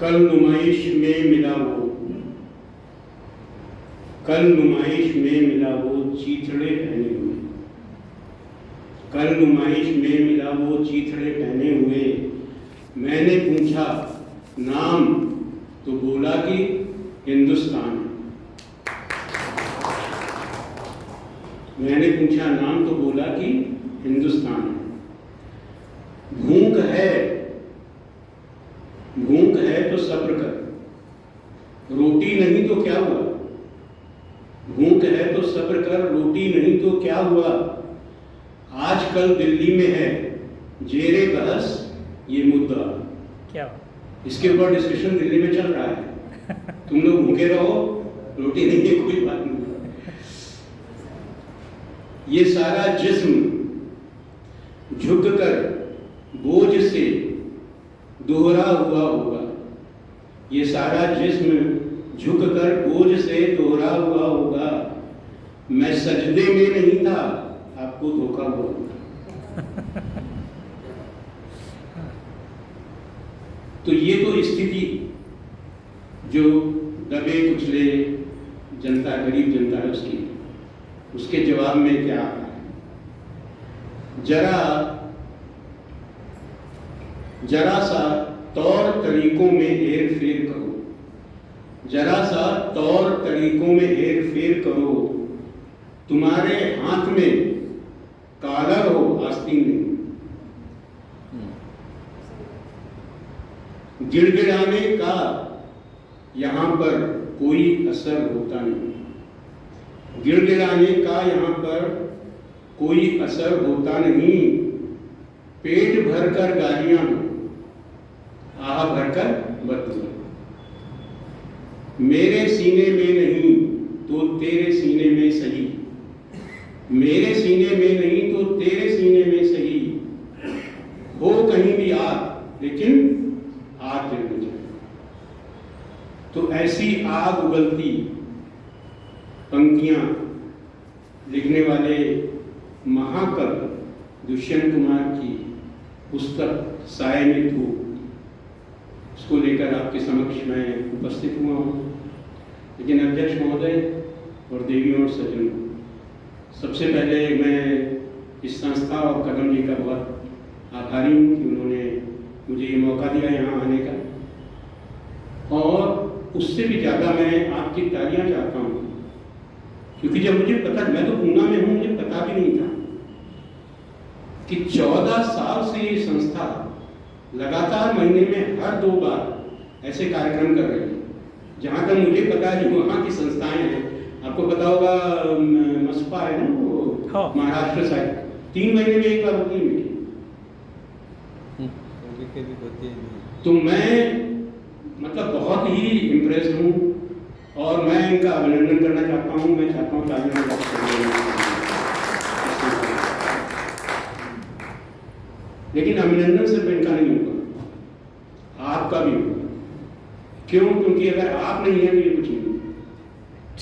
कल नुमाइश में मिला वो, कल नुमाइश में मिला वो चीथड़े पहने हुए, कल नुमाइश में मिला वो चीथड़े पहने हुए। मैंने पूछा नाम तो बोला कि हिंदुस्तान। मैंने पूछा नाम तो बोला कि हिंदुस्तान। भूख है तो सब्र कर, रोटी नहीं तो क्या हुआ। भूख है तो सब्र कर, रोटी नहीं तो क्या हुआ। आजकल दिल्ली में है जेरे बहस ये मुद्दा, क्या इसके ऊपर डिस्कशन दिल्ली में चल रहा है। तुम लोग भूखे रहो, रोटी नहीं है, कोई बात नहीं। ये सारा जिस्म झुककर बोझ से दोहरा हुआ होगा, ये सारा जिस्म झुककर बोझ से दोहरा हुआ होगा। मैं सजदे में नहीं था, आपको धोखा हुआ। तो ये तो स्थिति जो दबे कुचले जनता, गरीब जनता है उसके जवाब में क्या आता है। जरा सा तौर तरीकों में हेर फेर करो, जरा सा तौर तरीकों में हेर फेर करो। तुम्हारे हाथ में कालर हो, आस्तीन नहीं। गिड़गिड़ाने का यहाँ पर कोई असर होता नहीं, गिड़गिड़ाने का यहाँ पर कोई असर होता नहीं। पेट भरकर गालियां दो, आह भरकर बदलो। मेरे सीने में नहीं तो तेरे सीने में सही, मेरे सीने में नहीं तो तेरे सीने में सही। हो कहीं भी आग, लेकिन आग जलनी चाहिए। तो ऐसी आग उगलती पंक्तियां लिखने वाले महाकवि दुष्यंत कुमार की पुस्तक साये में धूप, उसको लेकर आपके समक्ष मैं उपस्थित हुआ हूँ। लेकिन अध्यक्ष महोदय और देवियों और सज्जनों, सबसे पहले मैं इस संस्था और कदम जी का बहुत आभारी हूँ कि उन्होंने मुझे ये मौका दिया यहाँ आने का। और उससे भी ज़्यादा मैं आपकी तालियां चाहता हूँ, क्योंकि जब मुझे पता, मैं तो पूना में हूँ, मुझे पता भी नहीं था कि 14 साल से ये संस्था लगातार महीने में हर 2 बार ऐसे कार्यक्रम कर रही है। जहाँ तक मुझे पता है जो वहाँ की संस्थाएं हैं, आपको पता होगा मसपा है ना, वो हाँ। महाराष्ट्र साइड 3 महीने में एक बार होती है मीटिंग। तो मैं मतलब बहुत ही इम्प्रेस हूँ और मैं इनका अभिनंदन करना चाहता हूँ। मैं चाहता हूँ तालियां। लेकिन अभिनंदन सिर्फ इनका नहीं होगा, आपका भी होगा। क्यों? क्योंकि अगर आप नहीं हैं तो ये कुछ नहीं।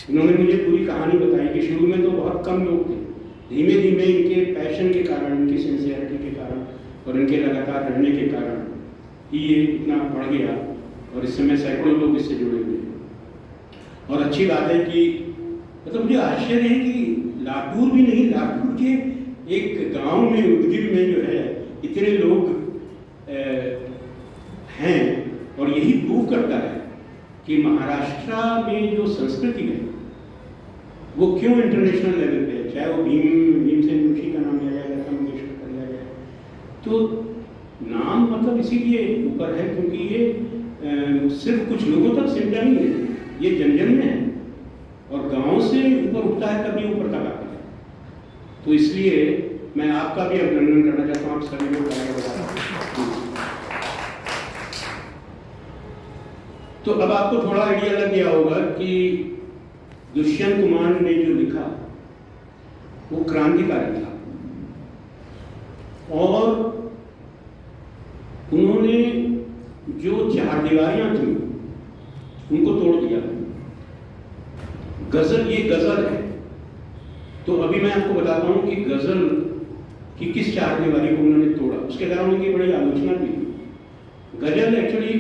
इन्होंने मुझे पूरी कहानी बताई कि शुरू में तो बहुत कम लोग थे, धीमे धीमे इनके पैशन के कारण, इनकी सिंसियरिटी के कारण और इनके लगातार रहने के कारण ही ये इतना बढ़ गया और इस समय सैकड़ों लोग इससे जुड़े हुए हैं। और अच्छी बात है कि मतलब मुझे आश्चर्य है कि लातूर भी नहीं, लातूर के एक गांव में, उदगिर में जो है, इतने लोग हैं। और यही प्रूव करता है कि महाराष्ट्र में जो संस्कृति है वो क्यों इंटरनेशनल लेवल पे है। चाहे वो भीमसेन जोशी का नाम लिया जाए, लता मंगेशकर का लिया जाए, तो नाम मतलब इसीलिए ऊपर है क्योंकि ये सिर्फ कुछ लोगों तक सिमटा नहीं है, ये जन जन में है और गांव से ऊपर उठता है तभी ऊपर तक आता है। तो इसलिए मैं आपका भी अभिनंदन करना चाहता हूँ, आप सभी लोग। तो अब आपको थोड़ा आइडिया लग गया होगा कि दुष्यंत कुमार ने जो लिखा वो क्रांतिकारी था और उन्होंने जो चारदीवारियां थी उनको तोड़ दिया। गजल, ये गजल है। तो अभी मैं आपको बताता हूं कि गजल की किस चारदीवारी को उन्होंने तोड़ा, उसके कारण उनकी बड़ी आलोचना भी। गजल एक्चुअली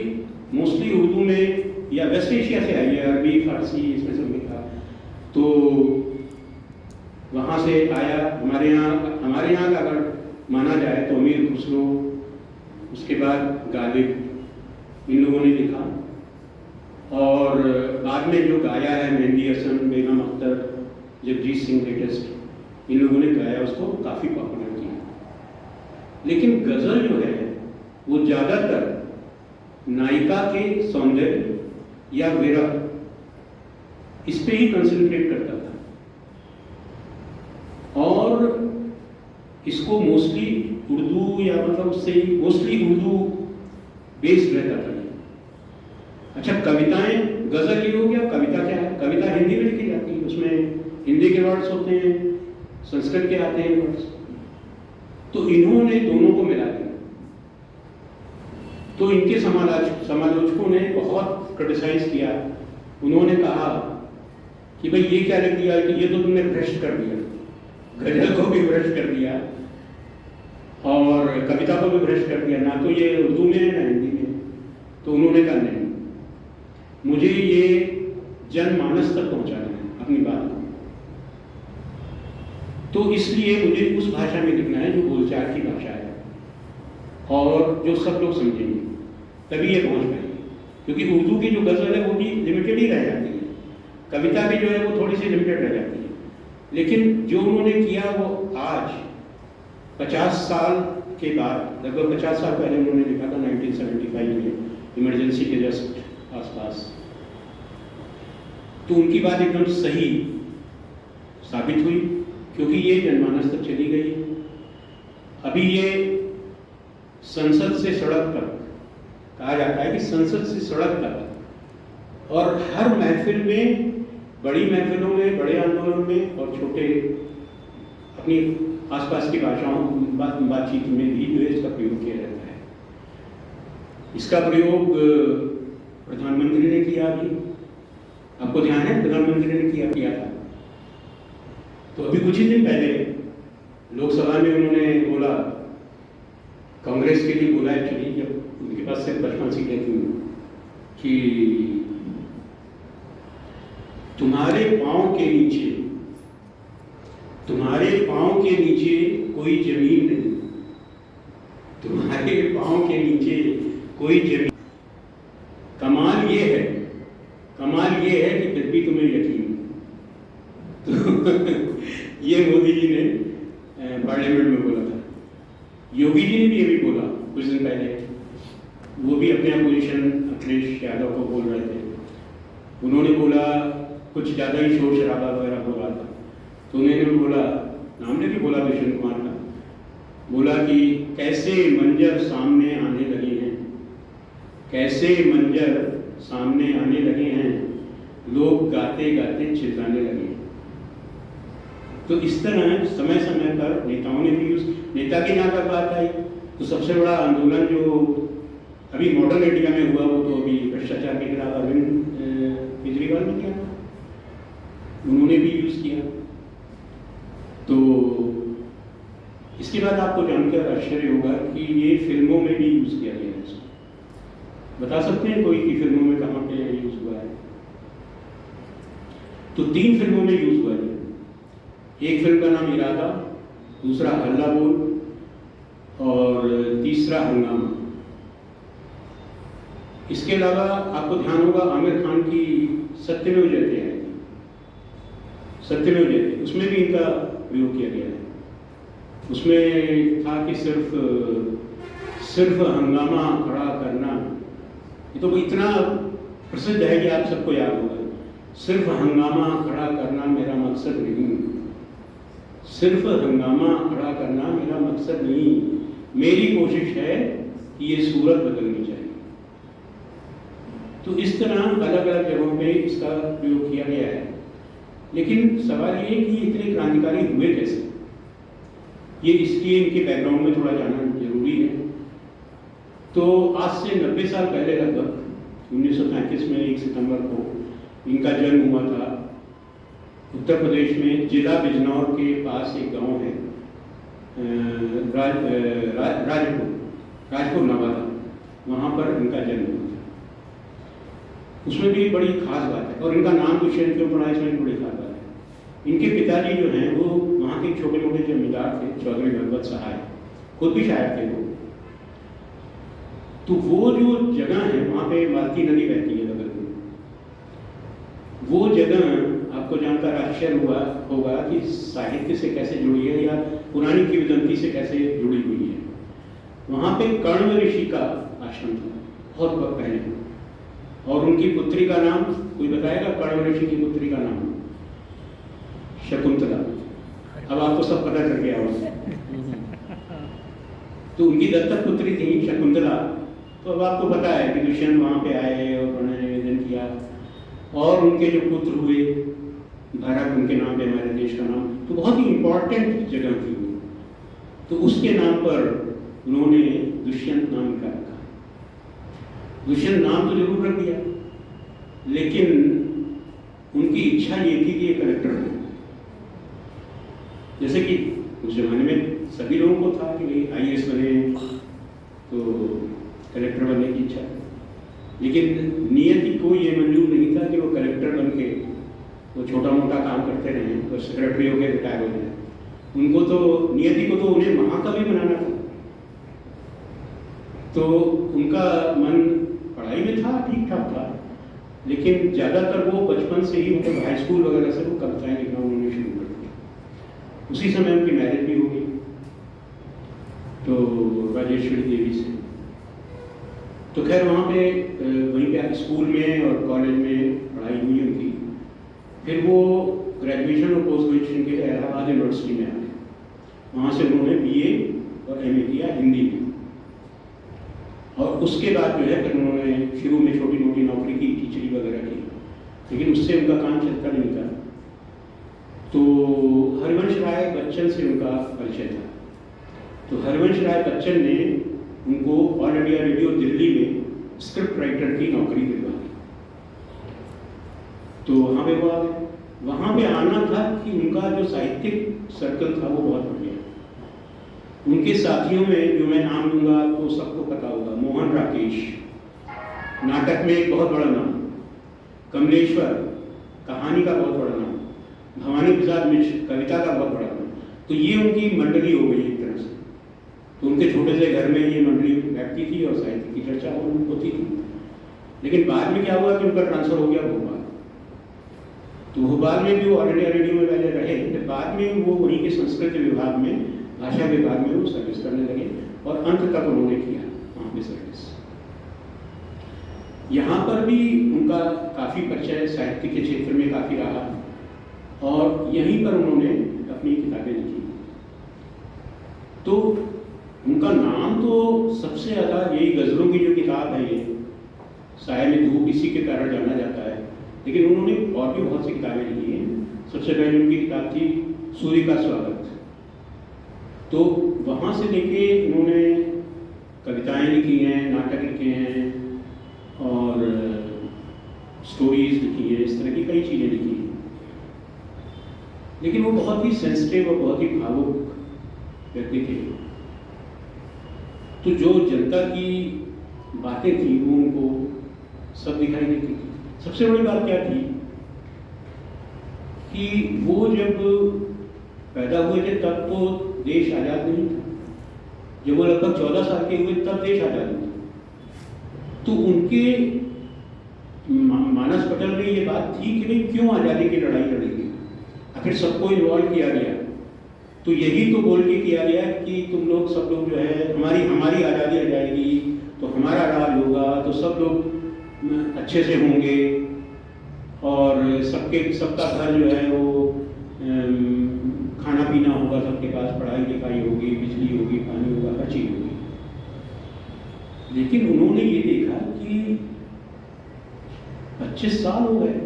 मोस्टली उर्दू में या वेस्ट एशिया से आई है, अरबी फारसी इसमें सब में था। तो वहाँ से आया हमारे यहाँ का अगर माना जाए तो अमीर खुसरो, उसके बाद गालिब, इन लोगों ने लिखा। और बाद में जो गाया है मेहंदी हसन, बेगम अख्तर, जगजीत सिंह लेटेस्ट, इन लोगों ने गाया, उसको काफ़ी पॉपुलर किया। लेकिन गज़ल जो है वो ज़्यादातर नायिका के सौंदर्य या विरह इस पे ही कंसंट्रेट करता था, और इसको मोस्टली उर्दू या मतलब उससे मोस्टली उर्दू बेस्ड रहता था। अच्छा, कविताएं, गजल ये हो गया, कविता क्या है? कविता हिंदी में लिखी जाती है, उसमें हिंदी के वर्ड्स होते हैं, संस्कृत के आते हैं वर्ड्स। तो इन्होंने दोनों को मिला दिया। तो इनके समालोचकों ने बहुत क्रिटिसाइज किया। उन्होंने कहा कि भाई ये क्या लिख दिया, कि ये तो तुमने भ्रष्ट कर दिया, गजल को भी भ्रष्ट कर दिया और कविता को भी भ्रष्ट कर दिया, ना तो ये उर्दू में है ना हिंदी में। तो उन्होंने कहा नहीं, मुझे ये जनमानस तक पहुंचाना है अपनी बात को, तो इसलिए मुझे उस भाषा में लिखना है जो बोलचाल की भाषा है और जो सब लोग समझेंगे, तभी ये पहुंच पाएंगे। क्योंकि उर्दू की जो गज़ल है वो भी लिमिटेड ही रह जाती है, कविता भी जो है वो थोड़ी सी लिमिटेड रह जाती है। लेकिन जो उन्होंने किया वो आज 50 साल के बाद, लगभग 50 साल पहले उन्होंने लिखा था 1975 में, इमरजेंसी के जस्ट आसपास। तो उनकी बात एकदम सही साबित हुई, क्योंकि ये जनमानस तक चली गई। अभी ये संसद से सड़क तक, कहा जाता है कि संसद से सड़क तक, और हर महफिल में, बड़ी महफिलों में, बड़े आंदोलन में और छोटे अपनी आसपास की भाषाओं बातचीत में भी जो है इसका प्रयोग किया जाता है। इसका प्रयोग प्रधानमंत्री ने किया, अभी आपको ध्यान है प्रधानमंत्री ने किया था। तो अभी कुछ ही दिन पहले लोकसभा में उन्होंने बोला, कांग्रेस के लिए बोला एक्चुअली, जब उनके पास सिर्फ 55 सीटें थी, कि तुम्हारे पांव के नीचे कोई जमीन नहीं, तुम्हारे पांव के नीचे कोई जमीन। कमाल ये है कि फिर भी तुम्हें यकीन। तो ये मोदी जी ने पार्लियामेंट में बोला था। योगी जी ने भी ये भी बोला कुछ दिन पहले, वो भी अपने अपोजिशन अखिलेश यादव को बोल रहे थे। उन्होंने बोला, कुछ ज़्यादा ही शोर शराबा वगैरह हो रहा था, तो उन्होंने बोला, नाम ने भी बोला दुष्यंत कुमार का, बोला कि कैसे मंजर सामने आने लगे हैं, कैसे मंजर सामने आने लगे हैं, लोग गाते गाते चिल्लाने लगे हैं। तो इस तरह समय समय पर नेताओं ने भी, नेता की जहाँ तक बात आई, तो सबसे बड़ा आंदोलन जो अभी मॉडर्न इंडिया में हुआ वो तो अभी भ्रष्टाचार के खिलाफ अरविंद केजरीवाल ने किया, उन्होंने भी यूज किया। तो इसके बाद आपको जानकर आश्चर्य होगा कि ये फिल्मों में भी यूज किया गया है। इसको बता सकते हैं कोई कि फिल्मों में कहाँ पे यूज हुआ है? तो 3 फिल्मों में यूज हुआ है। एक फिल्म का नाम इरादा, दूसरा हल्ला बोल और तीसरा हंगामा। इसके अलावा आपको ध्यान होगा आमिर खान की सत्यमेव जयते है, सत्यमेव जयते, उसमें भी इनका प्रयोग किया गया है। उसमें था कि सिर्फ हंगामा खड़ा करना, ये तो इतना प्रसिद्ध है कि आप सबको याद होगा। सिर्फ हंगामा खड़ा करना मेरा मकसद नहीं, सिर्फ हंगामा खड़ा करना मेरा मकसद नहीं, मेरी कोशिश है कि ये सूरत बदलनी चाहिए। तो इस तरह अलग अलग जगहों पे इसका प्रयोग किया गया है। लेकिन सवाल ये कि इतने क्रांतिकारी हुए कैसे, ये इसलिए इनके बैकग्राउंड में थोड़ा जानना जरूरी है। तो आज से 90 साल पहले, लगभग 1935 में 1 सितंबर को इनका जन्म हुआ था। उत्तर प्रदेश में जिला बिजनौर के पास एक गांव है, राजपुर नवादा, वहाँ पर इनका जन्म हुआ था। उसमें भी बड़ी खास बात है। और इनका नाम दुष्यंत क्यों पड़ा, इसमें भी बड़ी खास बात है। इनके पिताजी जो हैं वो वहाँ के छोटे मोटे जमींदार थे, चौधरी भगवत सहाय, खुद भी शायर थे वो। तो वो जो जगह है वहाँ पे मालती नदी बहती है बगल में, वो जगह आपको जानकर आश्चर्य हुआ होगा कि साहित्य से कैसे जुड़ी है या पुरानी किंवदंती से कैसे जुड़ी हुई है। वहाँ पे कण्व ऋषि का आश्रम था बहुत बहुत पहले, और उनकी पुत्री का नाम कोई बताएगा? कण्व ऋषि की पुत्री का नाम शकुंतला। अब आपको सब पता चल गया होगा। तो उनकी दत्तक पुत्री थी शकुंतला। तो अब आपको पता है कि दुष्यंत वहाँ पे आए और उन्होंने निवेदन किया, और उनके जो पुत्र हुए भारत, उनके नाम पे हमारे देश का नाम, तो बहुत ही इम्पोर्टेंट जगह थी वो। तो उसके नाम पर उन्होंने दुष्यंत नाम का रखा। दुष्यंत नाम तो जरूर रख दिया, लेकिन उनकी इच्छा ये थी कि ये कलेक्टर हो। जैसे कि उस जमाने में सभी लोगों को था कि भाई IAS बने, तो कलेक्टर बनने की इच्छा, लेकिन नियति को ये मंजूर नहीं था कि वो कलेक्टर बन के वो छोटा मोटा काम करते रहे और सेक्रेटरी होकर रिटायर हो जाए। उनको तो नियति को तो उन्हें महाकवि बनाना था। तो उनका मन पढ़ाई में था, ठीक ठाक था, लेकिन ज़्यादातर वो बचपन से ही मतलब हाई स्कूल वगैरह से वो कविताएं लिखना उन्होंने शुरू कर दिया। उसी समय उनकी मैरिज भी हो गई तो राजेश्वरी देवी से। तो खैर वहाँ पे वहीं पे स्कूल में और कॉलेज में पढ़ाई हुई उनकी। फिर वो ग्रेजुएशन और पोस्ट ग्रेजुएशन के लिए इलाहाबाद यूनिवर्सिटी में आ गए। वहाँ से उन्होंने BA और MA किया हिंदी में, और उसके बाद जो है फिर उन्होंने शुरू में छोटी मोटी नौकरी की, टीचरी वगैरह की, लेकिन उससे उनका काम चलता नहीं था। तो हरिवंश राय बच्चन से उनका परिचय था। तो हरिवंश राय बच्चन ने उनको ऑल इंडिया रेडियो दिल्ली में स्क्रिप्ट राइटर की नौकरी दिलवा दी। तो वहाँ पे वो आ गए। वहाँ पे आना था कि उनका जो साहित्यिक सर्कल था वो बहुत बढ़िया। उनके साथियों में जो मैं नाम लूँगा तो सबको पता होगा, मोहन राकेश नाटक में एक बहुत बड़ा नाम, कमलेश्वर कहानी का बहुत बड़ा नाम, भवानी प्रसाद मिश्र कविता का बहुत बड़ा नाम। तो ये उनकी मंडली हो गई एक तरह से। तो उनके छोटे से घर में ये मंडली बैठती थी और साहित्य की चर्चा होती थी। लेकिन बाद में क्या हुआ कि उनका ट्रांसफर हो गया भोपाल। तो भोपाल में भी वो ऑल इंडिया रेडियो में पहले रहे, फिर बाद में वो वहीं के संस्कृत विभाग में, भाषा विभाग में वो सर्विस करने लगे, और अंत तक उन्होंने किया वहाँ पे सर्विस। यहाँ पर भी उनका काफ़ी परिचय साहित्य के क्षेत्र में काफ़ी रहा, और यहीं पर उन्होंने अपनी किताबें लिखी। तो उनका नाम तो सबसे ज़्यादा यही गज़लों की जो किताब है, ये साय में धूप, इसी के कारण जाना जाता है। लेकिन उन्होंने और भी बहुत सी किताबें लिखी हैं। सबसे पहले उनकी किताब थी सूर्य का स्वागत। तो वहाँ से लेके उन्होंने कविताएं लिखी हैं, नाटक लिखे हैं, और स्टोरीज लिखी हैं, इस तरह की कई चीज़ें लिखी हैं। लेकिन वो बहुत ही सेंसिटिव और बहुत ही भावुक व्यक्ति थे। तो जो जनता की बातें थी वो उनको सब दिखाई देती थी। सबसे बड़ी बात क्या थी कि वो जब पैदा हुए थे तब तो देश आज़ाद नहीं था। जब वो लगभग 14 साल के हुए तब देश आज़ाद हुआ। तो उनके मानस पटल में ये बात थी कि भाई क्यों आज़ादी की लड़ाई लड़ेंगे, आखिर सबको इन्वॉल्व किया गया। तो यही तो बोल के किया गया कि तुम लोग सब लोग जो है हमारी आज़ादी आ जाएगी, तो हमारा राज होगा, तो सब लोग अच्छे से होंगे, और सबका घर जो है वो खाना पीना होगा, सबके पास पढ़ाई लिखाई होगी, बिजली होगी, पानी होगा, हर चीज़ होगी। लेकिन उन्होंने ये देखा कि 25 साल हो गए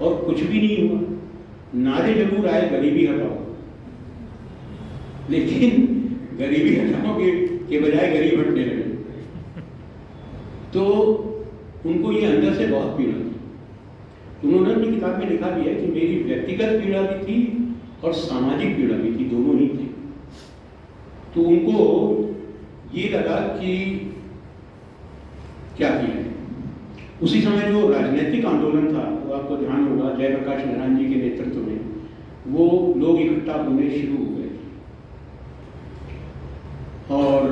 और कुछ भी नहीं हुआ। नारे जरूर आए गरीबी हटाओ, लेकिन गरीबी हटाओ के बजाय गरीब हटने लगे। तो उनको ये अंदर से बहुत पीड़ा थी। उन्होंने अपनी किताब में लिखा भी है कि मेरी व्यक्तिगत पीड़ा भी थी और सामाजिक पीड़ा भी थी, दोनों ही थे। तो उनको ये लगा कि क्या किया है। उसी समय जो राजनीतिक आंदोलन था, वो आपको ध्यान होगा जयप्रकाश नारायण जी के नेतृत्व में वो लोग इकट्ठा होने शुरू हो गए और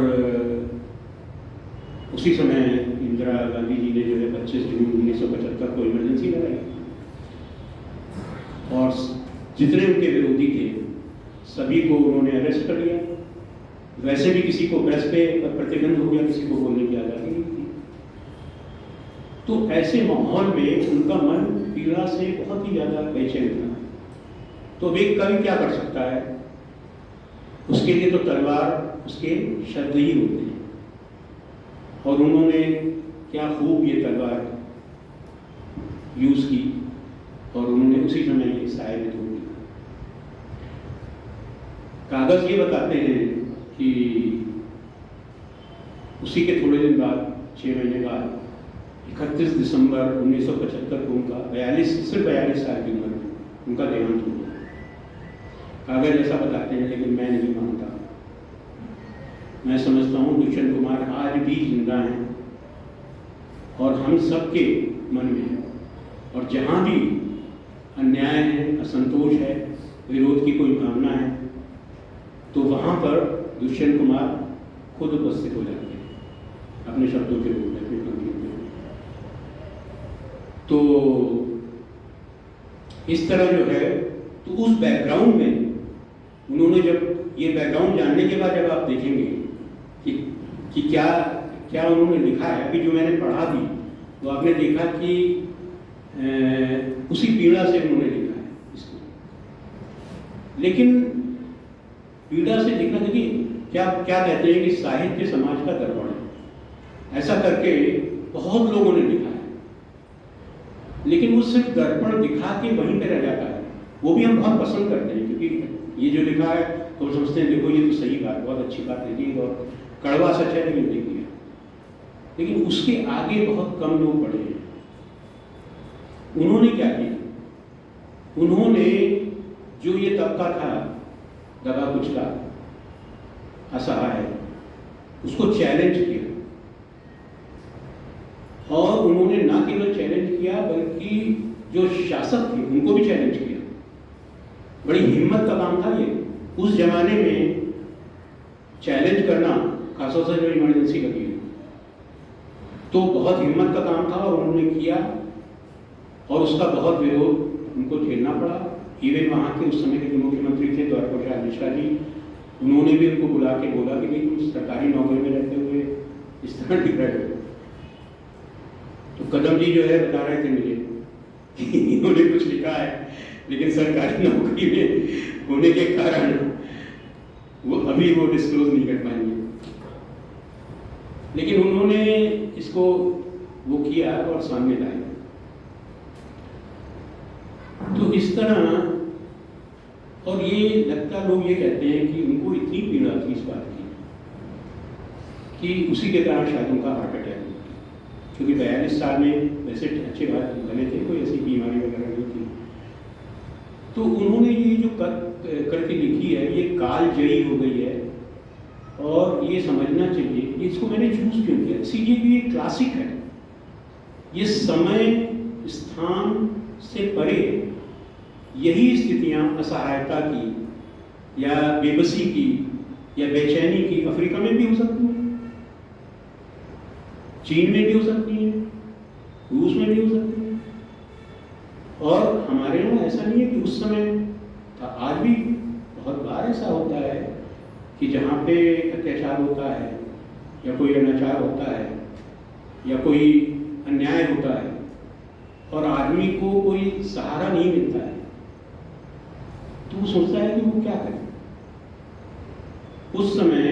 उसी समय इंदिरा गांधी जी ने जो है 25 जून 1975 को इमरजेंसी लगाई और जितने उनके विरोधी थे सभी को उन्होंने अरेस्ट कर लिया। वैसे भी किसी को प्रेस पे प्रतिबंध हो गया, किसी को बोलने की आज़ादी नहीं थी। तो ऐसे माहौल में उनका मन पीड़ा से बहुत ही ज़्यादा बेचैन था। तो वे कवि क्या कर सकता है? उसके लिए तो तलवार उसके शब्द ही होते हैं और उन्होंने क्या खूब ये तलवार यूज की और उन्होंने उसी समय ये शायरी में तोड़ दिया। कागज ये बताते हैं कि उसी के थोड़े दिन बाद 6 महीने बाद 31 दिसंबर 1975 को उनका 42 साल की उम्र में उनका देहांत हो गया। कागज ऐसा बताते हैं, लेकिन मैं नहीं मानता। मैं समझता हूँ दुष्यंत कुमार आज भी जिंदा हैं और हम सबके मन में है और जहाँ भी अन्याय है, असंतोष है, विरोध की कोई भावना है, तो वहाँ पर दुष्यंत कुमार खुद उपस्थित हो जाते हैं अपने शब्दों के रूप में, अपनी पंक्तियों में। तो इस तरह जो है, तो उस बैकग्राउंड में उन्होंने जब ये बैकग्राउंड जानने के बाद जब आप देखेंगे कि क्या क्या उन्होंने लिखा है, अभी जो मैंने पढ़ा भी तो आपने देखा कि उसी पीड़ा से उन्होंने लिखा है इसको। लेकिन पीड़ा से लिखना, देखिए क्या क्या कहते हैं कि साहित्य समाज का दर्पण है, ऐसा करके बहुत लोगों ने लिखा है, लेकिन वो सिर्फ दर्पण दिखा के वहीं पे रह जाता है। वो भी हम बहुत पसंद करते हैं क्योंकि ये जो लिखा है तो समझते हैं देखो ये तो सही बात, बहुत अच्छी बात लिखी और कड़वा सच है लेकिन लिख दिया। लेकिन उसके आगे बहुत कम लोग पढ़े हैं। उन्होंने क्या किया? उन्होंने जो ये तबका था दबा कुचला, असहाय, उसको चैलेंज किया और उन्होंने ना केवल चैलेंज किया बल्कि जो शासक थे उनको भी चैलेंज किया। बड़ी हिम्मत का काम था ये। उस जमाने में चैलेंज करना, खासतौर से जो इमरजेंसी लगी है, तो बहुत हिम्मत का काम था और उन्होंने किया और उसका बहुत विरोध उनको झेलना पड़ा। इवन वहाँ के उस समय के जो मुख्यमंत्री थे द्वारका प्रसाद मिश्रा जी, उन्होंने भी उनको बुला के बोला कि भाई तुम सरकारी नौकरी में रहते हुए इस तरह दिख रहे हो। तो कदम जी जो है बता रहे थे मुझे कि इन्होंने कुछ लिखा है लेकिन सरकारी नौकरी में होने के कारण वो अभी वो डिस्क्लोज नहीं कर पाएंगे। लेकिन उन्होंने इसको वो किया और सामने लाया। तो इस तरह, और ये लगता लोग ये कहते हैं कि उनको इतनी पीड़ा थी इस बात की कि उसी के कारण शायद उनका हार्ट अटैक हो गया, क्योंकि 42 साल में वैसे अच्छे बात बने थे, कोई ऐसी बीमारी वगैरह नहीं थी। तो उन्होंने ये जो करके लिखी है ये कालजयी हो गई है और ये समझना चाहिए। इसको मैंने चूज क्यों किया? इसीलिए कि ये क्लासिक है, ये समय स्थान से परे यही स्थितियां असहायता की या बेबसी की या बेचैनी की अफ्रीका में भी हो सकती हैं, चीन में भी हो सकती हैं, रूस में भी हो सकती हैं। और हमारे यहाँ ऐसा नहीं है कि उस समय था, आज भी बहुत बार ऐसा होता है कि जहाँ पे अत्याचार होता है या कोई अनाचार होता है या कोई अन्याय होता है और आदमी को कोई सहारा नहीं मिलता है, तो वो सोचता है कि वो क्या करे। उस समय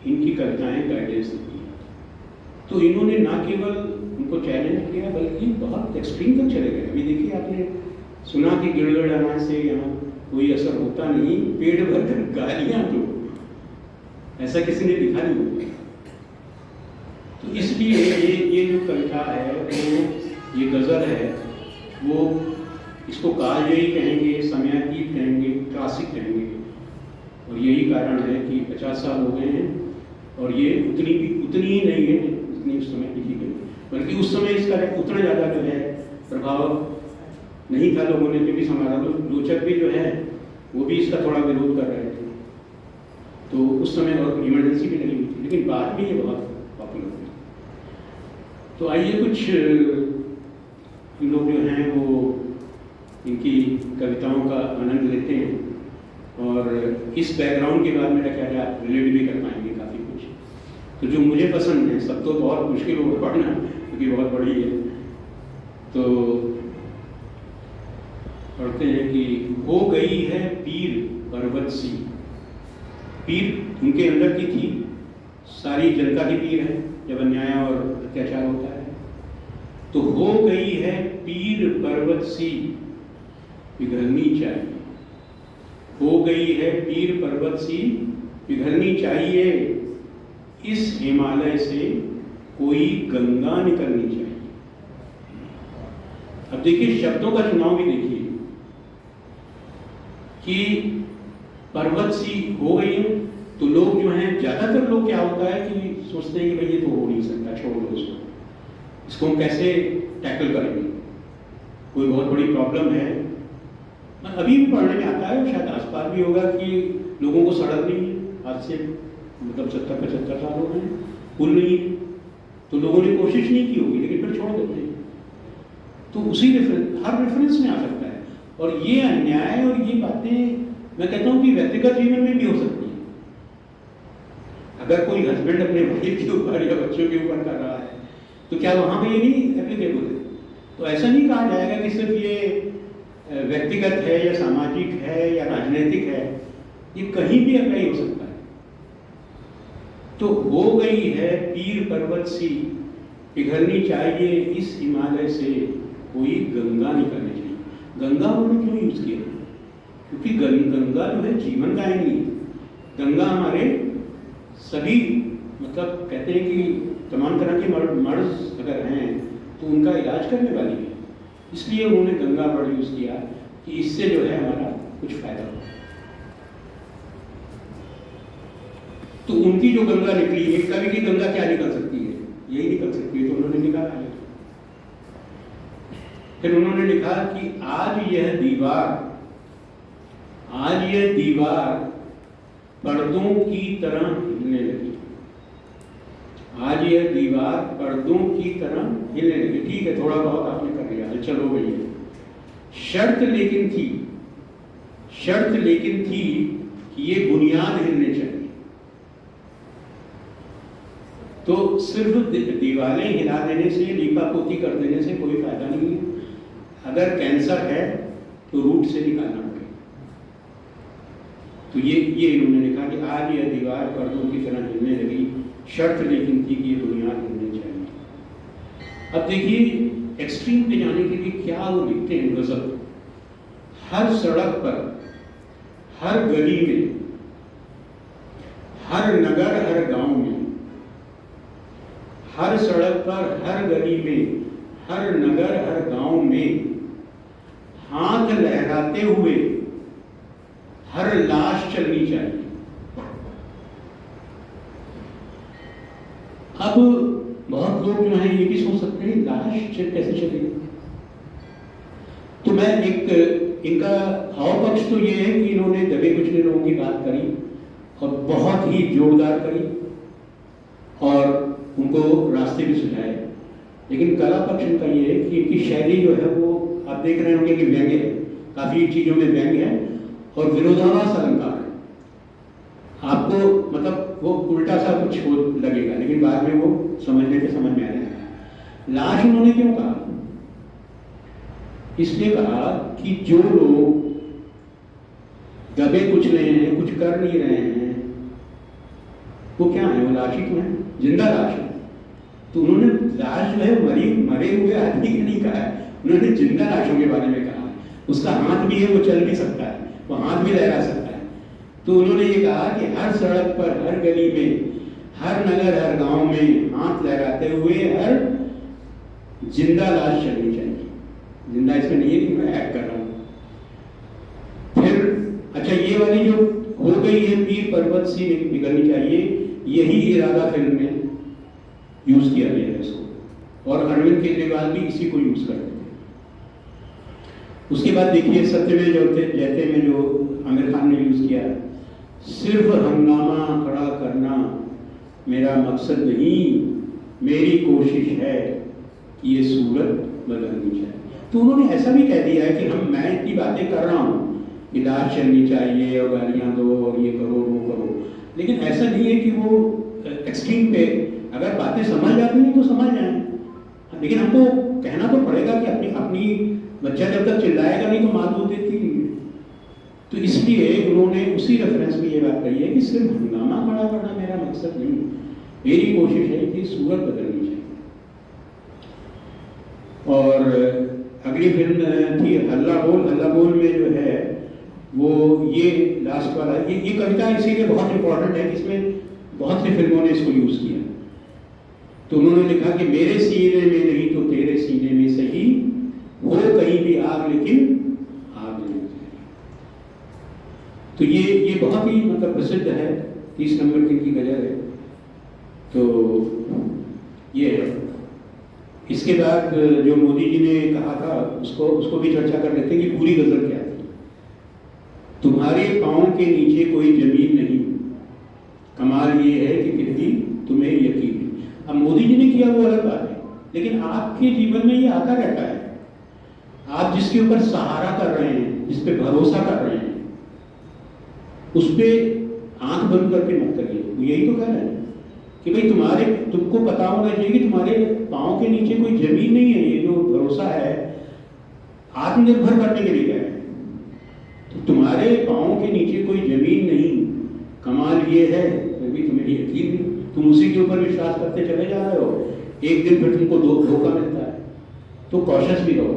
इनकी कविताएं गाइडेंस देती हैं। तो इन्होंने ना केवल उनको चैलेंज किया बल्कि बहुत एक्सट्रीम तक चले गए। अभी देखिए, आपने सुना कि गिड़गिड़ाने से यहाँ कोई असर होता नहीं, पेट भर गालियां दो, ऐसा किसी ने लिखा नहीं होगा। तो इसलिए ये जो कविता है, वो ये गज़ल है, वो इसको कालजयी कहेंगे, समयातीत कहेंगे, क्लासिक कहेंगे। और यही कारण है कि 50 साल हो गए हैं और ये उतनी ही नहीं है जितनी उस समय लिखी गई। बल्कि उस समय इसका उतना ज़्यादा जो है प्रभाव नहीं था लोगों ने, क्योंकि समालोचक भी जो है वो भी इसका थोड़ा विरोध कर रहे थे। तो उस समय और इमरजेंसी भी लगी हुई थी, लेकिन बाद में ये बहुत पॉपुलर हुई। तो आइए कुछ हम लोग जो हैं वो इनकी कविताओं का आनंद लेते हैं और इस बैकग्राउंड के बाद मेरा क्या आप रिलेट भी कर पाएंगे काफ़ी कुछ। तो जो मुझे पसंद है, सब तो बहुत मुश्किल होगा पढ़ना क्योंकि बहुत बड़ी है, तो पढ़ते हैं कि हो गई है पीर पर्वत सी। पीर उनके अंदर की थी, सारी जनता की पीर है जब अन्याय और अत्याचार होता है। तो हो गई है पीर पर्वत सी पिघलनी चाहिए। हो गई है पीर पर्वत सी पिघलनी चाहिए, इस हिमालय से कोई गंगा निकलनी चाहिए। अब देखिए शब्दों का चुनाव भी देखिए कि पर्वत सी हो गई है, तो लोग जो हैं, ज्यादातर लोग क्या होता है कि सोचते हैं कि भाई ये तो हो नहीं सकता, छोड़ दो इसको हम कैसे टैकल करेंगे, कोई बहुत बड़ी प्रॉब्लम है। अभी भी पढ़ने में आता है, शायद आसपास भी होगा कि लोगों को सड़क नहीं है, आज से मतलब 70-75 साल हो गए, पुल नहीं है, तो लोगों ने कोशिश नहीं की होगी, लेकिन फिर छोड़ देते हैं। तो उसी हर रेफरेंस में आ सकता है। और ये अन्याय और ये बातें मैं कहता हूँ कि व्यक्तिगत जीवन में भी हो सकती है। अगर कोई हस्बैंड अपने वाइफ के ऊपर या बच्चों के ऊपर कर रहा है, तो क्या वहाँ पे ये नहीं एप्लीकेबल है? तो ऐसा नहीं कहा जाएगा कि सिर्फ ये व्यक्तिगत है या सामाजिक है या राजनीतिक है, ये कहीं भी अप्लाई हो सकता है। तो हो गई है पीर पर्वत सी पिघलनी चाहिए, इस हिमालय से कोई गंगा निकलनी चाहिए। गंगा उन्होंने क्यों यूज किया? क्योंकि गंगा जो है जीवन दायिनी है। गंगा हमारे सभी मतलब कहते हैं कि तमाम तरह के मर्ज अगर हैं तो उनका इलाज करने वाली है, इसलिए उन्होंने गंगा वर्ड यूज किया कि इससे जो है हमारा कुछ फायदा हो। तो उनकी जो गंगा निकली, एक कवि की गंगा क्या निकल सकती है? यही निकल सकती है, तो उन्होंने निकाला है। फिर उन्होंने लिखा कि आज यह दीवार पर्दों की तरह हिलने लगी। आज यह दीवार पर्दों की तरह हिलने लगी। ठीक है, थोड़ा बहुत आपने कर लिया, हलचल हो गई है। शर्त लेकिन थी कि ये बुनियाद हिलने चाहिए। तो सिर्फ दीवारें हिला देने से, लीपापोती कर देने से कोई फायदा नहीं है। अगर कैंसर है तो रूट से निकालना पड़ेगा। तो ये इन्होंने लिखा कि आज यह दीवार पर्दों की तरह हिलने लगी, शर्त लेकिन थी कि ये बुनियाद हिलनी चाहिए। अब देखिए एक्सट्रीम पे जाने के लिए क्या वो लिखते हैं गजल। हर सड़क पर, हर गली में, हर नगर, हर गांव में, हर सड़क पर, हर गली में, हर नगर, हर गांव में हाथ लहराते हुए हर लाश चलनी चाहिए। अब बहुत लोग जो हैं ये भी सोच सकते हैं लाश कैसे चलेगी। तो मैं एक इनका हाव पक्ष तो ये है कि इन्होंने दबे कुचले लोगों की बात करी और बहुत ही जोरदार करी और उनको रास्ते भी सुझाए। लेकिन कला पक्ष इनका ये है कि इनकी शैली जो है वो आप देख रहे होंगे कि व्यंग्य है, काफी चीजों में व्यंग्य है और विरोधाभास अलंकार है। आपको मतलब वो उल्टा सा कुछ हो लगेगा, लेकिन बाद में वो समझने पे समझ में आ जाएगा। लाश उन्होंने क्यों कहा? इसलिए कहा कि जो लोग दबे कुचले हैं, कुछ कर नहीं रहे हैं, वो क्या है? वो लाश ही तो है, जिंदा लाश है। तो उन्होंने लाश जो है मरे हुए आदमी की नहीं कहा है, उन्होंने जिंदा लाशों के बारे में कहा। उसका हाथ भी है, वो चल भी सकता है, वो हाथ भी लहरा सकता है। तो उन्होंने ये कहा कि हर सड़क पर, हर गली में, हर नगर, हर गांव में हाथ लहराते हुए हर जिंदा लाश चलनी चाहिए। जिंदा इसमें नहीं है कि मैं ऐड कर रहा हूँ। फिर अच्छा, ये वाली जो हो गई है पीर पर्वत सी निकलनी चाहिए, यही इरादा फिल्म में यूज किया गया है इसको। और अरविंद केजरीवाल भी इसी को यूज करते थे। उसके बाद देखिए सत्यमेव जयते में जो आमिर खान ने यूज किया, सिर्फ हंगामा खड़ा करना मेरा मकसद नहीं, मेरी कोशिश है कि ये सूरत बदलनी चाहिए। तो उन्होंने ऐसा भी कह दिया है कि मैं इतनी बातें कर रहा हूँ कि लाश चलनी चाहिए और गालियाँ दो और ये करो वो करो, लेकिन ऐसा नहीं है कि वो एक्सट्रीम पे अगर बातें समझ जाती हैं तो समझ जाएं, लेकिन हमको कहना तो पड़ेगा कि अपनी बच्चा जब तक चिल्लाएगा नहीं तो माँ दूध देती नहीं है। तो इसलिए उन्होंने उसी रेफरेंस में ये बात कही है कि सिर्फ हंगामा खड़ा करना मेरा मकसद नहीं, मेरी कोशिश है कि सूरत बदलनी चाहिए। और अगली फिल्म थी हल्ला बोल में जो है वो ये लास्ट वाला ये कविता इसीलिए बहुत इंपॉर्टेंट है कि इसमें बहुत सी फिल्मों ने इसको यूज किया। तो उन्होंने लिखा कि मेरे सीने में नहीं तो तेरे सीने में सही हो कहीं भी आग, लेकिन आग नहीं चाहिए। तो ये बहुत ही मतलब प्रसिद्ध है, 30 नंबर की गजल है। तो ये है। इसके बाद जो मोदी जी ने कहा था उसको भी चर्चा कर लेते हैं कि पूरी गजल क्या थी। तुम्हारे पाँव के नीचे कोई जमीन नहीं, कमाल ये है कि फिर भी तुम्हें यकीन नहीं। अब मोदी जी ने किया वो अलग बात है, लेकिन आपके जीवन में ये आता रहता है। आप जिसके ऊपर सहारा कर रहे हैं, जिस पे भरोसा कर रहे हैं, उस पे आंख बंद करके मत करिए। वो यही तो कह रहे हैं कि भाई तुमको पता होना चाहिए कि तुम्हारे पाँव के नीचे कोई जमीन नहीं है। ये जो भरोसा है आत्मनिर्भर करने के लिए है। तो तुम्हारे पाँव के नीचे कोई जमीन नहीं, कमाल ये है फिर भी तुम्हें यकीन नहीं। तुम उसी के ऊपर विश्वास करते चले जा रहे हो, एक दिन फिर तुमको धोखा मिलता है। तो कॉशियस भी रहो।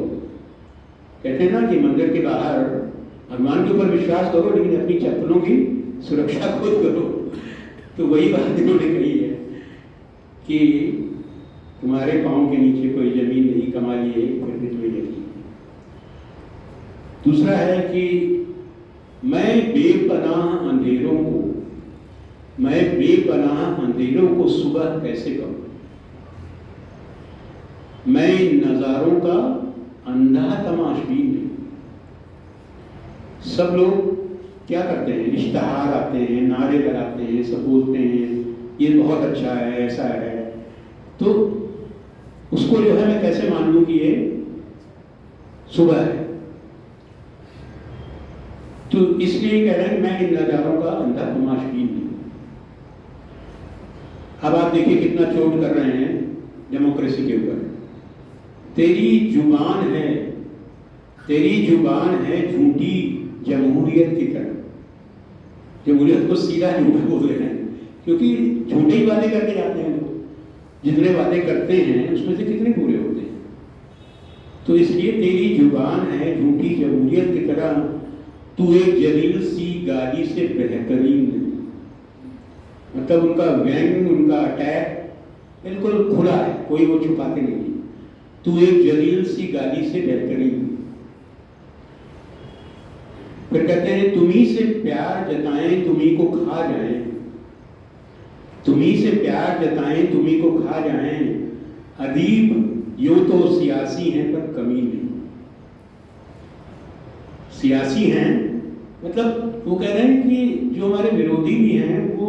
कहते हैं ना कि मंदिर के बाहर भगवान के ऊपर विश्वास करो, लेकिन अपनी चप्पलों की सुरक्षा खुद करो। तो वही बात इन्होंने कही है कि तुम्हारे पाँव के नीचे कोई जमीन नहीं, कमाल ये फिर भी तुम्हें यकीन। दूसरा है कि मैं बेपनाह अंधेरों को सुबह कैसे करूं, मैं इन नजारों का अंधा तमाशबीन नहीं। सब लोग क्या करते हैं, इश्तहार आते हैं, नारे लगाते हैं, सब बोलते हैं ये बहुत अच्छा है, ऐसा है, तो उसको जो है मैं कैसे मान लूं कि ये सुबह है। तो इसलिए कह रहे हैं मैं इन नजारों का अंधा तमाशबीन नहीं। अब आप देखिए कितना चोट कर रहे हैं डेमोक्रेसी के ऊपर। तेरी जुबान है झूठी जमहूरियत की तरह। जमहूरियत को सीधा झूठ बोल रहे हैं, क्योंकि झूठी ही बातें करके जाते हैं लोग। जितने बातें करते हैं उसमें से कितने पूरे होते हैं। तो इसलिए तेरी जुबान है झूठी जमहूरियत की तरह, तू एक जलील सी गाली से बेहतरीन नहीं। मतलब उनका व्यंग, उनका अटैक बिल्कुल खुला है, कोई वो छुपाते नहीं। तू एक जलील सी गाली से बेहतरीन। फिर कहते हैं तुम्ही से प्यार जताएं तुम्ही को खा जाएं, तुम्ही से प्यार जताएं तुम्ही को खा जाएं, अदीब यो तो सियासी हैं पर कमी नहीं। सियासी हैं मतलब वो कह रहे हैं कि जो हमारे विरोधी भी हैं वो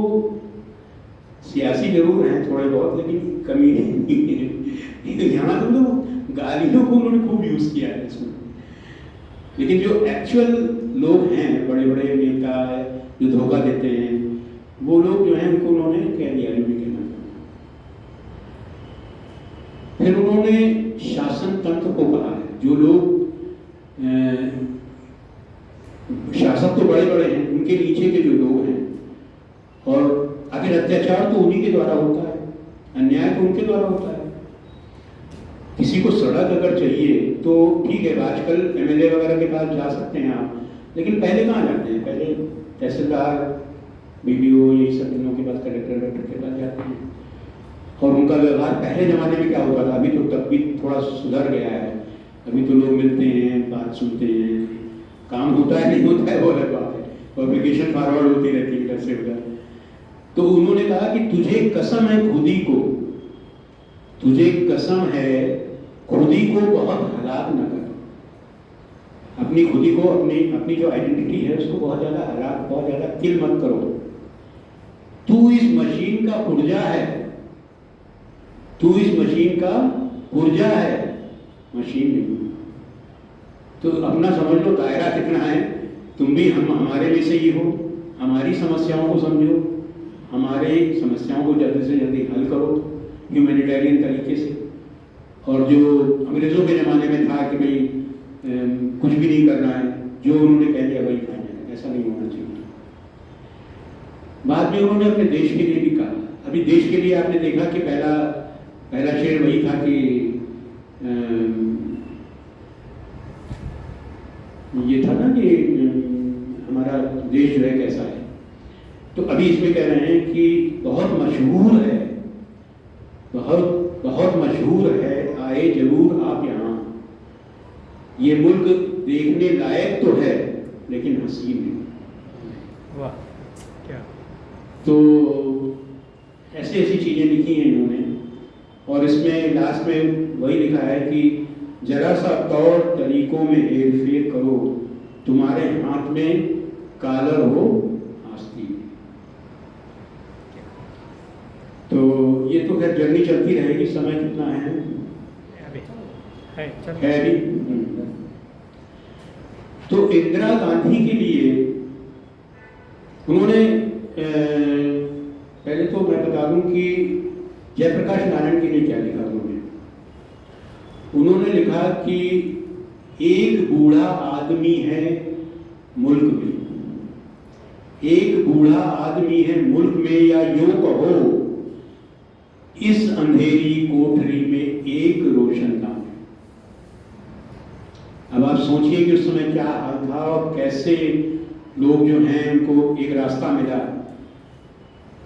सियासी जरूर हैं थोड़े बहुत, लेकिन कमी नहीं। यहाँ तो गालियों को उन्होंने खूब यूज किया है इसमें। लेकिन जो एक्चुअल लोग हैं, बड़े बड़े नेता जो धोखा देते हैं, वो लोग जो हैं उनको उन्होंने कह दिया जो भी कहना। फिर उन्होंने शासन तंत्र को कहा है, जो लोग शासक तो बड़े बड़े हैं, उनके नीचे के जो लोग हैं, और आखिर अत्याचार तो उन्हीं के द्वारा होता है, अन्याय तो उनके द्वारा होता है। किसी को सड़क अगर चाहिए तो ठीक है, आजकल एमएलए वगैरह के पास जा सकते हैं आप, लेकिन पहले कहाँ जाते हैं? पहले तहसीलदार, बीडीओ, यही सब लोगों के पास, कलेक्टर के पास जाते हैं। और उनका व्यवहार पहले जमाने में क्या होता था, अभी तो तब भी थोड़ा सुधर गया है। अभी तो लोग मिलते हैं, बात सुनते हैं, काम होता है नहीं होता है वो अलग बात है, पब्लिकेशन फॉरवर्ड होती रहती है इधर से उधर। तो उन्होंने कहा कि तुझे कसम है खुदी को, तुझे कसम है खुदी को बहुत हलाक न कर। अपनी खुदी को, अपनी जो आइडेंटिटी है उसको बहुत ज्यादा हलाक, बहुत ज्यादा किल मत करो। तू इस मशीन का पुर्जा है, तू इस मशीन का पुर्जा है, मशीन नहीं। तो अपना समझ लो दायरा कितना है। तुम भी हमारे में से ही हो। हमारी समस्याओं को समझो, हमारे समस्याओं को जल्दी से जल्दी हल करो ह्यूमैनिटेरियन तरीके से। और जो अंग्रेजों के ज़माने में था कि भाई कुछ भी नहीं करना है, जो उन्होंने कह दिया वही खाना है, ऐसा नहीं होना चाहिए। बाद में उन्होंने अपने देश के लिए भी कहा। अभी देश के लिए आपने देखा कि पहला शेर वही था कि ये था ना कि हमारा देश जो है कैसा है। तो अभी इसमें कह रहे हैं कि बहुत मशहूर है, बहुत मशहूर है, आए जरूर आप यहाँ। ये मुल्क देखने लायक तो है लेकिन हसीन है। वाह क्या। तो ऐसी चीजें लिखी हैं इन्होंने। और इसमें लास्ट में वही लिखा है कि जरा सा तौर तरीकों में हेरफेर करो, तुम्हारे हाथ में कालर हो आस्तीन। तो ये तो खैर जर्नी चलती रहेगी। समय कितना है? है भी। तो इंदिरा गांधी के लिए उन्होंने पहले तो मैं बता दूं कि जयप्रकाश नारायण के लिए क्या लिखा उन्होंने लिखा कि एक बूढ़ा आदमी है मुल्क में, एक बूढ़ा आदमी है मुल्क में, या यूं कहो इस अंधेरी कोठरी में एक रोशनदान है। अब आप सोचिए कि उस समय क्या हाल था और कैसे लोग जो हैं उनको एक रास्ता मिला।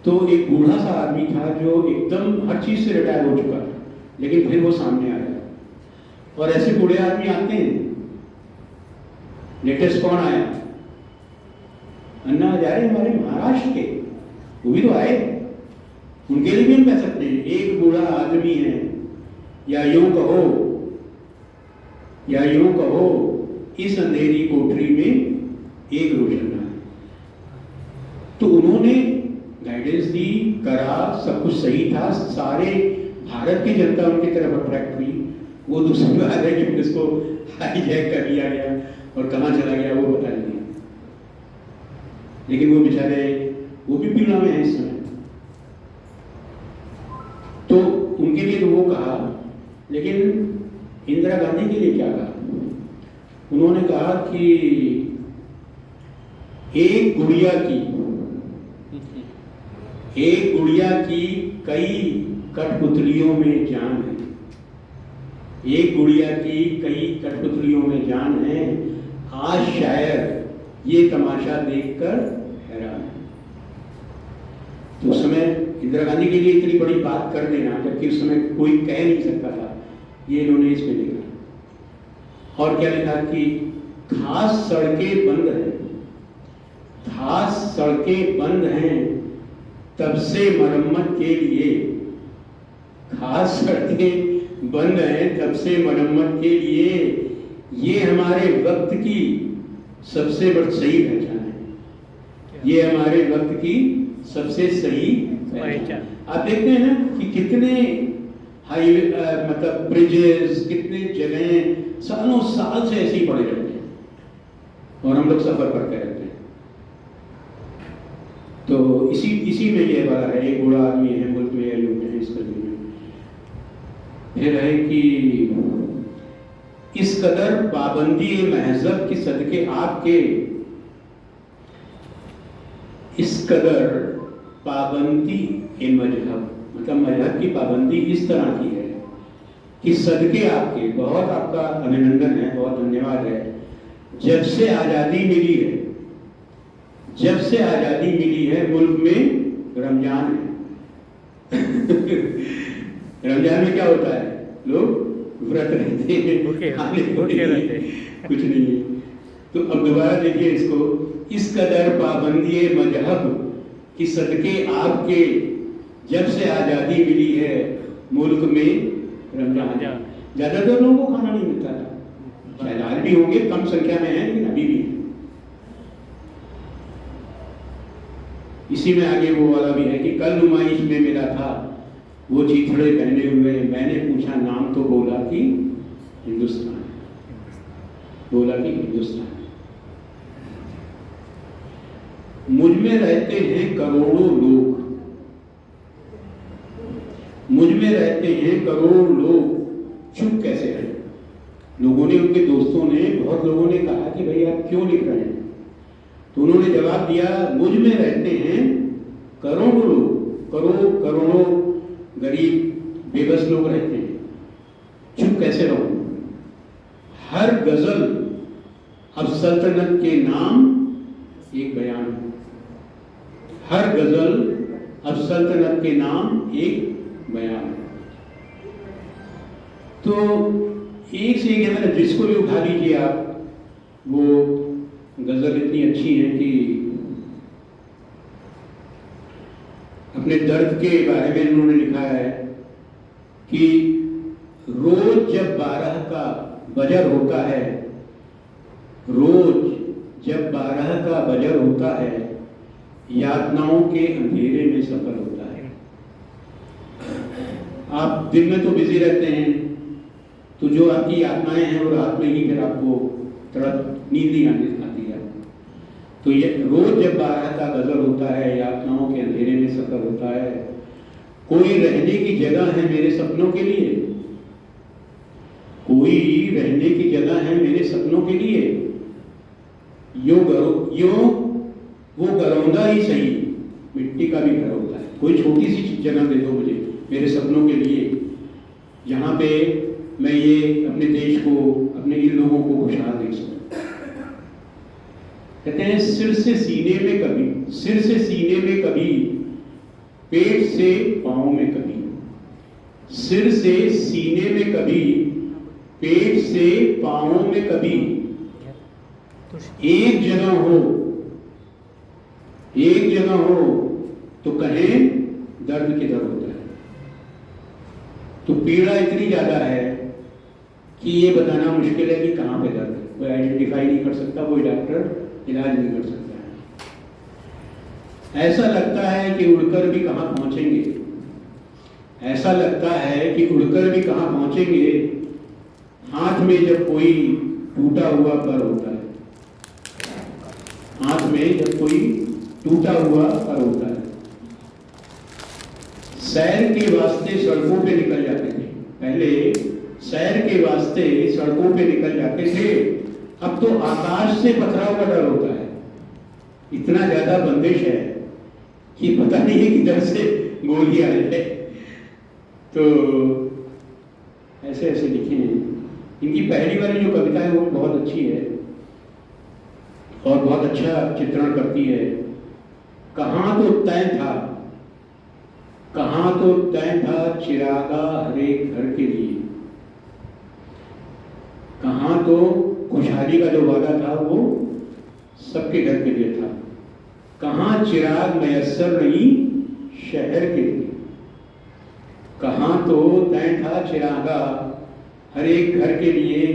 तो एक बूढ़ा सा आदमी था जो एकदम हर चीज से रिटायर हो चुका था, लेकिन फिर वो सामने आया। और ऐसे बूढ़े आदमी आते हैं। लेटेस्ट कौन आया? अन्ना हजारे हमारे महाराष्ट्र के, वो भी तो आए। उनके लिए भी हम कह सकते हैं एक बूढ़ा आदमी है, या यूं कहो इस अंधेरी कोठरी में एक रोशनदान है। तो उन्होंने गाइडेंस दी, करा, सब कुछ सही था, सारे भारत की जनता उनकी तरफ अट्रैक्ट हुई। वो दूसरी बात है कि उसको हाईजैक कर लिया गया और कहाँ चला गया वो बता नहीं। लेकिन वो बेचारे वो भी पीड़ा में है इस समय। तो उनके लिए तो वो कहा, लेकिन इंदिरा गांधी के लिए क्या कहा? उन्होंने कहा कि एक गुड़िया की कई कठपुतलियों में जान है, एक गुड़िया की कई कठपुतलियों में जान है, आज शायर ये तमाशा देखकर हैरान है। तो उस समय इंदिरा गांधी के लिए इतनी बड़ी बात कर देना, जबकि उस समय कोई कह नहीं सकता था, ये इन्होंने इसमें लिखा। और क्या लिखा कि खास सड़कें बंद हैं तब से मरम्मत के लिए, खास सड़कें बंद हैं तब से मरम्मत के लिए, ये हमारे वक्त की सबसे सही पहचान है। ये हमारे वक्त की सबसे सही पहचान। आप देखते हैं ना कि कितने हाईवे मतलब ब्रिजेस, कितने जगह सालों साल से ऐसे ही पड़े रहते हैं और हम लोग सफर करते रहते हैं। तो इसी में ये वाला है, एक बूढ़ा आदमी है मुल्क में, या यूं है इस कदर में। फिर है कि इस कदर पाबंदी महजब के सदके आपके, इस कदर पाबंदी मजहब, मतलब मजहब की पाबंदी इस तरह की है कि सदके आपके, बहुत आपका अभिनंदन है, बहुत धन्यवाद है। जब से आज़ादी मिली है, जब से आज़ादी मिली है मुल्क में रमजान है। रमजान में क्या होता है? लोग व्रत रहते हैं, कुछ नहीं है। तो अब दोबारा देखिए इसको, इस कदर पाबंदी मजहब की सदके आपके, जब से आज़ादी मिली है मुल्क में रमजान। ज़्यादातर लोगों को खाना नहीं मिलता था, शायद आज भी होंगे, कम संख्या में है लेकिन अभी भी है। इसी में आगे वो वाला भी है कि कल नुमाइश में मिला था वो चीथड़े पहने हुए, मैंने पूछा नाम तो बोला कि हिंदुस्तान, बोला कि हिंदुस्तान। मुझ में रहते हैं करोड़ों लोग, मुझ में रहते हैं करोड़ों लोग, चुप कैसे रहे? लोगों ने, उनके दोस्तों ने, बहुत लोगों ने कहा कि भाई आप क्यों लिख रहे हैं? तो उन्होंने जवाब दिया, मुझ में रहते हैं करोड़ों लोग, करोड़ों गरीब बेबस लोग रहते हैं, चुप कैसे रहो? हर गजल अब सल्तनत के नाम एक बयान है, हर गजल अब सल्तनत के नाम एक बयान है। तो एक से एक है, जिसको भी उठा लीजिए आप, वो गजल इतनी अच्छी है कि अपने दर्द के बारे में उन्होंने लिखा है कि रोज जब 12 का बजर होता है, रोज जब 12 का बजर होता है, यातनाओं के अंधेरे में सफर होता है। आप दिन में तो बिजी रहते हैं, तो जो आपकी यातनाएं हैं वो रात में ही फिर आपको तुरंत नींद नहीं आती है। तो ये रोज जब 12 का गजल होता है, यातनाओं के अंधेरे में सफर होता है, कोई रहने की जगह है मेरे सपनों के लिए, कोई रहने की जगह है मेरे सपनों के लिए, यो वो घरौंदा ही सही, मिट्टी का भी घर होता है। कोई छोटी सी जगह दे दो मुझे मेरे सपनों के लिए, जहाँ पे मैं ये अपने देश को, अपने इन लोगों को खुशहाल देख सकूं। कहते हैं सिर से सीने में कभी, सिर से सीने में कभी, पेट से पाँव में कभी, सिर से सीने में कभी, पेट से पाँव में कभी, एक जगह हो, एक जगह हो तो कहें दर्द किधर होता है। तो पीड़ा इतनी ज्यादा है कि ये बताना मुश्किल है कि कहाँ पे दर्द है, कोई आइडेंटिफाई नहीं कर सकता, कोई डॉक्टर इलाज नहीं कर सकता है। ऐसा लगता है कि उड़कर भी कहाँ पहुंचेंगे, ऐसा लगता है कि उड़कर भी कहाँ पहुंचेंगे, हाथ में जब कोई टूटा हुआ पर होता है, हाथ में जब कोई टूटा हुआ पर होता है। सैर के वास्ते सड़कों पे निकल जाते थे, पहले सैर के वास्ते सड़कों पे निकल जाते थे, अब तो आकाश से पथराव का डर होता है। इतना ज्यादा बंदिश है कि पता नहीं है किधर से गोली आ जाए। तो ऐसे ऐसे लिखे हैं। इनकी पहली वाली जो कविता है वो बहुत अच्छी है और बहुत अच्छा चित्रण करती है। कहाँ तो तय था, कहाँ तो तय था चिरागा हर एक घर के लिए, कहाँ तो खुशहाली का जो वादा था वो सबके घर के लिए था, कहाँ चिराग मयस्सर नहीं शहर के लिए, कहाँ तो तय था चिरागा हर एक घर के लिए,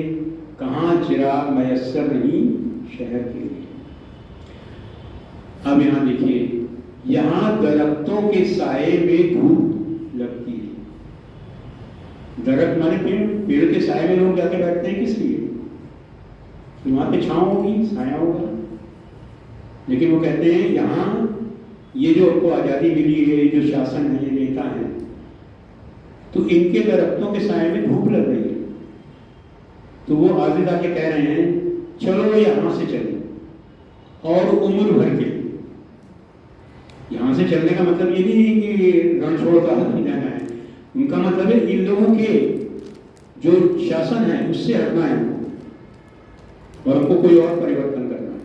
कहाँ चिराग मयस्सर नहीं शहर के लिए। अब यहाँ देखिए, यहाँ दरख्तों के साए में धूप लगती है। दरख्त माने पेड़, पेड़ के साए में लोग जाके बैठते हैं किस लिए? वहां पे छांव होगी, साया होगा। लेकिन वो कहते हैं यहाँ ये जो उनको आजादी मिली है, जो शासन है, ये नेता है, तो इनके दरख्तों के साए में धूप लग रही है। तो वो आगे जाके कह रहे हैं चलो यहाँ से चले और उम्र भर के। यहाँ से चलने का मतलब ये नहीं है कि रण छोड़ कर नहीं जाना है, उनका मतलब है इन लोगों के जो शासन है उससे हटना है और उनको कोई और परिवर्तन करना है।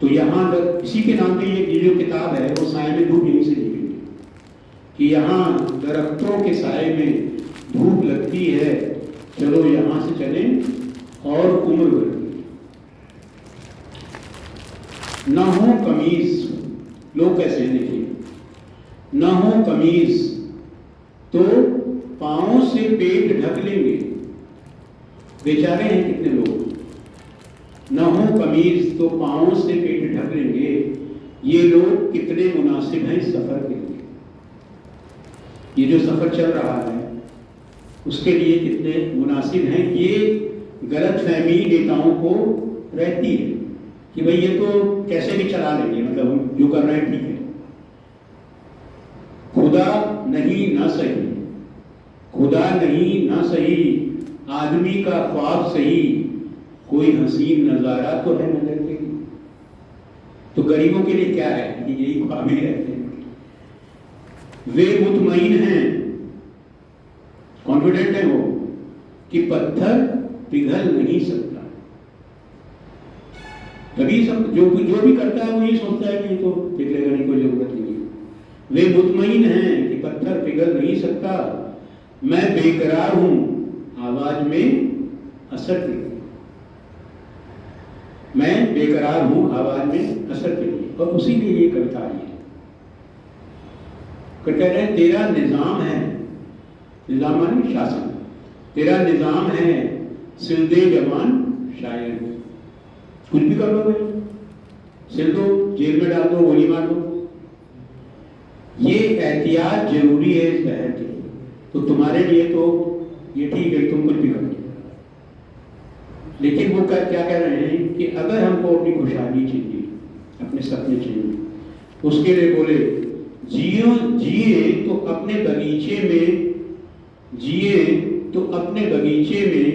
तो यहाँ इसी के नाम पे ये जो किताब है वो साए में धूप यहीं से निकली कि यहाँ दरख्तों के साए में धूप लगती है, चलो यहाँ से चलें और उम्र भर न हो कमीज। लोग कैसे हैं देखिए, न हो कमीज तो पांव से पेट ढक लेंगे। बेचारे हैं कितने लोग, न हो कमीज तो पांव से पेट ढक लेंगे। ये लोग कितने मुनासिब हैं सफर के लिए। ये जो सफर चल रहा है उसके लिए कितने मुनासिब हैं। ये गलत फहमी नेताओं को रहती है कि भाई ये तो कैसे भी चला लेंगे, मतलब हम जो कर रहे हैं ठीक है। खुदा नहीं ना सही, खुदा नहीं ना सही, आदमी का ख्वाब सही, कोई हसीन नजारा तो है नजर के लिए। तो गरीबों के लिए क्या है कि यही ख्वाब ही रहते हैं। वे मुतमईन हैं, कॉन्फिडेंट है वो कि पत्थर पिघल नहीं सकता। तभी सब जो भी करता है वो ये सोचता है कि तो पिघलेगा नहीं, कोई जरूरत नहीं। वे मुतमईन हैं कि पत्थर पिघल नहीं सकता। मैं बेकरार हूं आवाज में असर के लिए, मैं बेकरार हूं आवाज में असर के लिए। और उसी के लिए कविता आई है। कह रहे हैं तेरा निजाम है, निजाम माने शासन, तेरा निजाम है सिल दे जवान शायर। कुछ भी कर लो भाई, सिल दो, जेल में डाल दो, गोली मार दो। ये एहतियात जरूरी है इस बहर के लिए। तो तुम्हारे लिए तो ये ठीक है, तुम कुछ भी कर लो। लेकिन वो क्या कह रहे हैं कि अगर हमको अपनी खुशहाली चाहिए, अपने सपने चाहिए, उसके लिए बोले जिए तो अपने बगीचे में, जिए तो अपने बगीचे में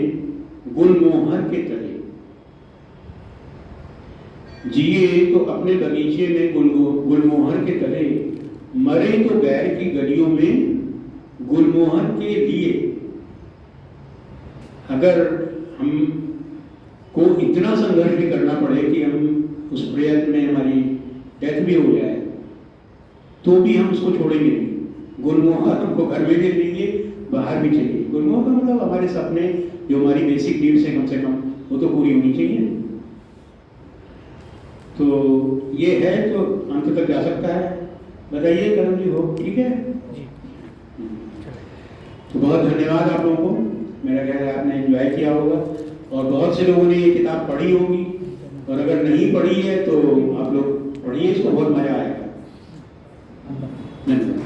गुलमोहर के तले, जिए तो अपने बगीचे में गुलमोहर के तले, मरे तो गैर की गलियों में गुलमोहर के लिए। अगर हम को इतना संघर्ष भी करना पड़े कि हम उस प्रयत्न में हमारी डेथ भी हो जाए तो भी हम उसको छोड़ेंगे नहीं। गुलमोहर हमको घर में भी चाहिए, बाहर भी चाहिए। गुलमोहर का मतलब हमारे सपने, जो हमारी बेसिक नीड्स है कम से कम, वो तो पूरी होनी चाहिए। तो ये है तो अंत तक जा सकता है। बताइए करण जी, हो ठीक है? तो बहुत धन्यवाद आप लोगों को। मेरा ख्याल है आपने एंजॉय किया होगा और बहुत से लोगों ने ये किताब पढ़ी होगी, और अगर नहीं पढ़ी है तो आप लोग पढ़िए, इसको बहुत मजा आएगा। धन्यवाद।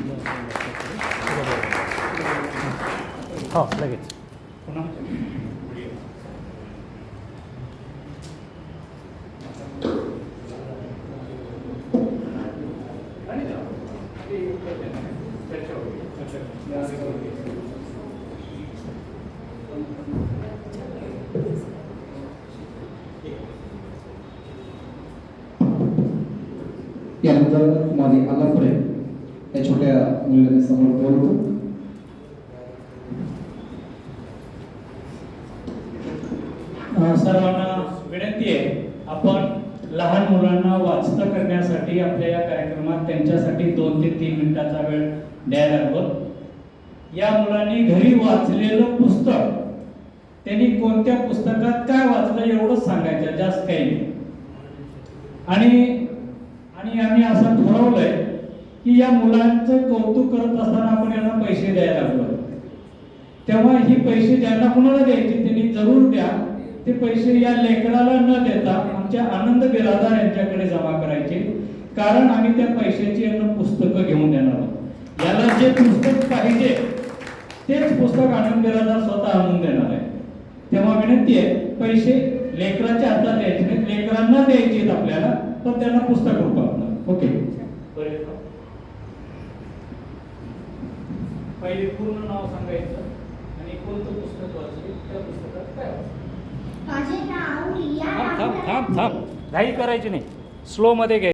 हाँ लगेच यानंतर माझे आलापुरे या छोट्या मुलीने समोर बोलतो. सर्वांना विनंती आहे, आपण लहान मुलांना वाचता करण्यासाठी आपल्या या कार्यक्रमात त्यांच्यासाठी 2 ते 3 मिनिटाचा वेळ द्यायला हवं. या मुलांनी घरी वाचलेलं पुस्तक, त्यांनी कोणत्या पुस्तकात काय वाचलं एवढंच सांगायचं, जास्त काही नाही. आणि आम्ही असं ठरवलंय की या मुलांचं कौतुक करत असताना आपण यांना पैसे द्यायला लागलो. तेव्हा ही पैसे ज्यांना कुणाला द्यायचे त्यांनी जरूर द्या. ते पैसे या लेकराला न देता आमच्या आनंद बिरादार यांच्याकडे जमा करायचे, कारण आम्ही त्या पैशाची यांना पुस्तकं घेऊन देणार आहोत. याला जे पुस्तक पाहिजे तेच पुस्तक आनंद बिरादार स्वतः आणून देणार आहे. तेव्हा विनंती आहे, पैसे लेकराच्या हातात द्यायचे नाहीत, लेकरांना द्यायचे आपल्याला, पण त्यांना पुस्तक रूपात. ओके, पहिले पूर्ण नाव सांगायचं आणि कोणतं पुस्तक वाचले, त्या पुस्तकात काय वाचलं. माझे नाव रिया. थांब घाई करायची नाही, स्लो मध्ये घ्यायचं.